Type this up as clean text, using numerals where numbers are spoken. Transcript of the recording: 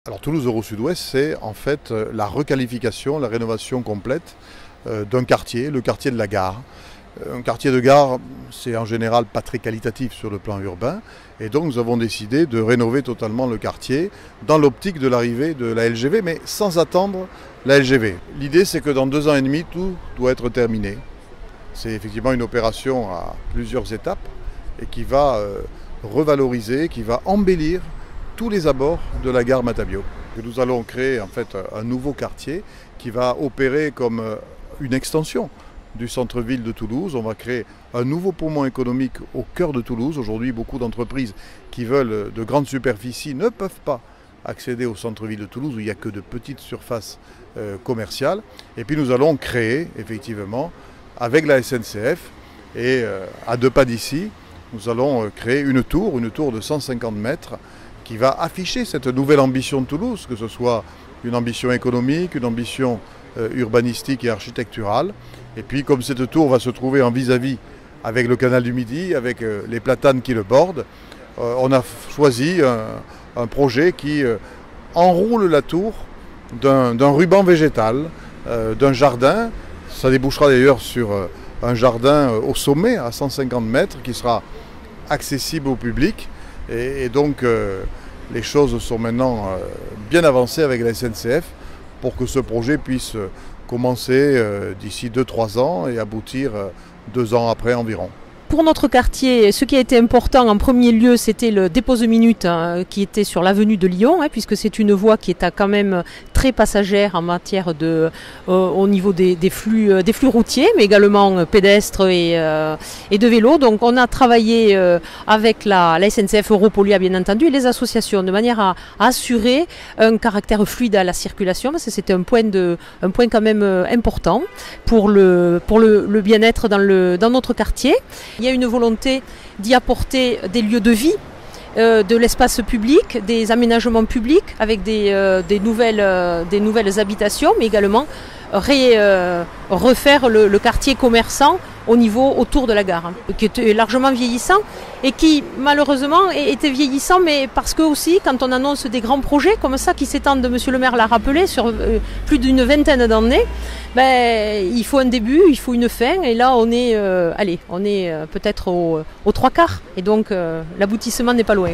Alors Toulouse Euro Sud-Ouest, c'est en fait la requalification, la rénovation complète d'un quartier, le quartier de la Gare. Un quartier de gare, c'est en général pas très qualitatif sur le plan urbain, et donc nous avons décidé de rénover totalement le quartier dans l'optique de l'arrivée de la LGV, mais sans attendre la LGV. L'idée, c'est que dans 2 ans et demi, tout doit être terminé. C'est effectivement une opération à plusieurs étapes et qui va revaloriser, qui va embellir tous les abords de la gare Matabio. Nous allons créer en fait un nouveau quartier qui va opérer comme une extension du centre-ville de Toulouse. On va créer un nouveau poumon économique au cœur de Toulouse. Aujourd'hui, beaucoup d'entreprises qui veulent de grandes superficies ne peuvent pas accéder au centre-ville de Toulouse où il n'y a que de petites surfaces commerciales. Et puis nous allons créer effectivement avec la SNCF et à 2 pas d'ici, nous allons créer une tour de 150 mètres qui va afficher cette nouvelle ambition de Toulouse, que ce soit une ambition économique, une ambition urbanistique et architecturale. Et puis comme cette tour va se trouver en vis-à-vis avec le canal du Midi, avec les platanes qui le bordent, on a choisi un projet qui enroule la tour d'un ruban végétal, d'un jardin. Ça débouchera d'ailleurs sur un jardin au sommet à 150 mètres qui sera accessible au public. Et donc les choses sont maintenant bien avancées avec la SNCF pour que ce projet puisse commencer d'ici 2-3 ans et aboutir 2 ans après environ. Pour notre quartier, ce qui a été important en premier lieu, c'était le dépose-minute qui était sur l'avenue de Lyon, puisque c'est une voie qui est quand même très passagère en matière de, au niveau des flux routiers, mais également pédestres et de vélos. Donc on a travaillé avec la SNCF Europolia bien entendu et les associations de manière à assurer un caractère fluide à la circulation, parce que c'était un point quand même important pour le bien-être dans notre quartier. Il y a une volonté d'y apporter des lieux de vie, de l'espace public, des aménagements publics avec des nouvelles habitations, mais également refaire le quartier commerçant autour de la gare, qui était largement vieillissant et qui malheureusement était vieillissant, mais parce que aussi quand on annonce des grands projets comme ça qui s'étendent, monsieur le maire l'a rappelé, sur plus d'une vingtaine d'années, il faut un début, il faut une fin, et là on est peut-être aux 3/4, et donc l'aboutissement n'est pas loin.